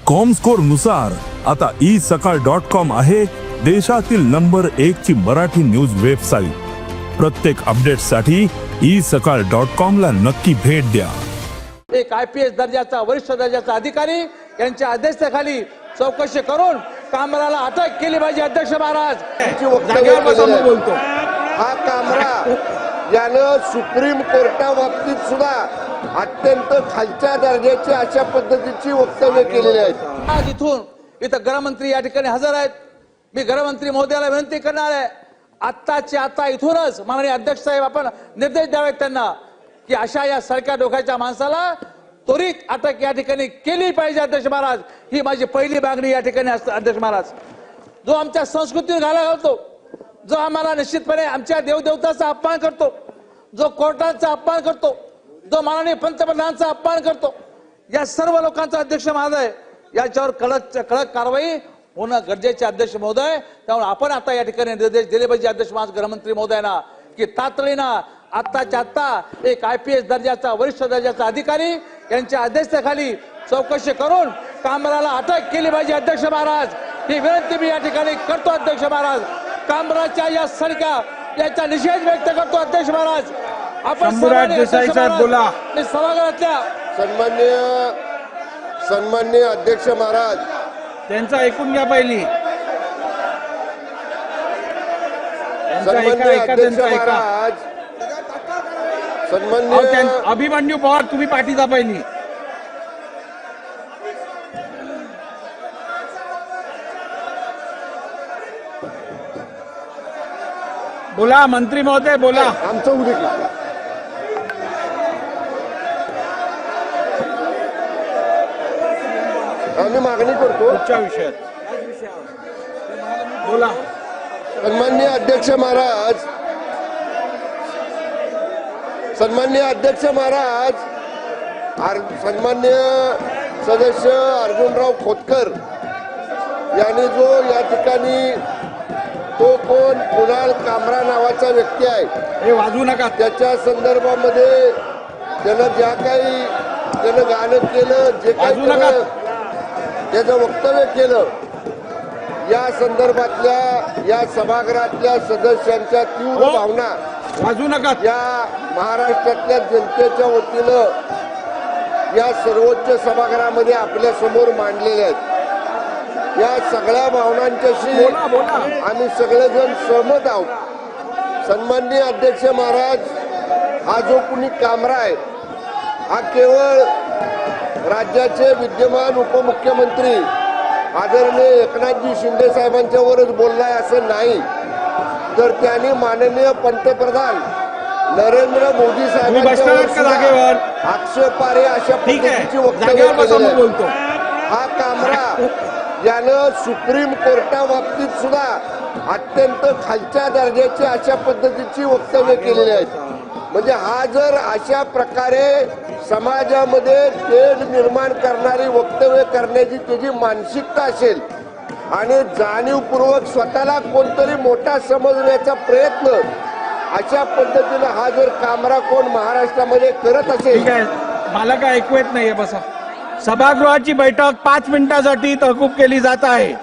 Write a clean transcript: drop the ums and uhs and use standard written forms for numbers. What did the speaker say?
Comscore नुसार आता isakal.com आहे देशातील नंबर 1 ची मराठी न्यूज वेबसाईट। प्रत्येक अपडेटसाठी isakal.com ला नक्की भेट द्या। एक IPS दर्जाचा वरिष्ठ दर्जाचा अधिकारी यांच्या आदेशाखाली चौकशी करून कामराला अटक केली पाहिजे। अध्यक्ष महाराज बोलतो हा कामरा यानं सुप्रीम कोर्टाबाबतीत सुद्धा अत्यंत खालच्या दर्जाची अशा पद्धतीची वक्तव्य केलेली आहेत। आज इथं गृहमंत्री या ठिकाणी हजर आहेत। मी गृहमंत्री महोदयाला विनंती करणार आहे, आत्ताच्या आता इथूनच माननीय अध्यक्ष साहेब आपण निर्देश द्यावेत त्यांना की अशा या सरक्या डोक्याच्या माणसाला त्वरित अटक या ठिकाणी केली पाहिजे। अध्यक्ष महाराज, ही माझी पहिली मागणी या ठिकाणी असते। अध्यक्ष महाराज, जो आमच्या संस्कृतीवर घाला घालतो, जो आम्हाला निश्चितपणे आमच्या देवदेवताचा अपमान करतो, जो कोर्टाचा अपमान करतो, जो माननीय पंतप्रधानांचा अपमान करतो, या सर्व लोकांचा अध्यक्ष महोदय याच्यावर कडक कारवाई होणं गरजेचे। अध्यक्ष महोदय, त्यामुळे आपण आता या ठिकाणी निर्देश दिले पाहिजे अध्यक्ष महाराज गृहमंत्री महोदयांना की तातडीनं आत्ताच्या आत्ता एक IPS दर्जाचा वरिष्ठ दर्जाचा अधिकारी यांच्या आदेशाखाली चौकशी करून कामराला अटक केली पाहिजे। अध्यक्ष महाराज, ही विनंती मी या ठिकाणी करतो। अध्यक्ष महाराज, कामराच्या या सरक्या याचा निषेध व्यक्त करतो। अध्यक्ष महाराज, आपण बोला। सभागृहातल्या सन्माननीय अध्यक्ष महाराज, त्यांचा ऐकून घ्या पहिली। सन्माननीय अध्यक्ष महाराज, सन्माननीय अभिमन्यू पवार, तुम्ही पाठीचा पहिली। बोला मंत्री महोदय, बोला। आमचं उद्या आम्ही मागणी करतो पुढच्या विषयात बोला। सन्माननीय अध्यक्ष महाराज, सन्माननीय अध्यक्ष महाराज, सन्माननीय सदस्य अर्जुनराव खोतकर यांनी जो या ठिकाणी तो कोण कुणाल कामरा नावाचा व्यक्ती आहे, हे वाजवू नका, त्याच्या संदर्भामध्ये त्यानं ज्या काही त्यानं गाणं केलं, जे काही त्याचं वक्तव्य केलं, या संदर्भातल्या या सभागृहातल्या सदस्यांच्या तीव्र भावना वाजवू नका, या महाराष्ट्रातल्या जनतेच्या वतीनं या सर्वोच्च सभागृहामध्ये आपल्या समोर मांडलेल्या आहेत। या सगळ्या भावनांच्याशी आम्ही सगळेजण सहमत आहोत। सन्माननीय अध्यक्ष महाराज, हा जो कुणी कामरा आहे हा केवळ राज्याचे विद्यमान उपमुख्यमंत्री आदरणीय एकनाथजी शिंदे साहेबांच्यावरच बोललाय असं नाही, तर त्यांनी माननीय पंतप्रधान नरेंद्र मोदी साहेबांच्यावर आक्षेपार्ह अशा पद्धतीची वक्तव्य केली। हा कामरा यानं सुप्रीम कोर्टाबाबतीत सुद्धा अत्यंत खालच्या दर्जाची अशा पद्धतीची वक्तव्य केलेली आहेत। म्हणजे हा जर अशा प्रकारे समाजामध्ये तेढ निर्माण करणारी वक्तव्य करण्याची त्याची मानसिकता असेल आणि जाणीवपूर्वक स्वतःला कोणतरी मोठा समजण्याचा प्रयत्न अशा पद्धतीनं हा जर कामरा कोण महाराष्ट्रामध्ये करत असेल, मला काय ऐकू येत नाहीये, बसा। सभागृहाची बैठक 5 मिनिटांसाठी तहकूब केली जात आहे।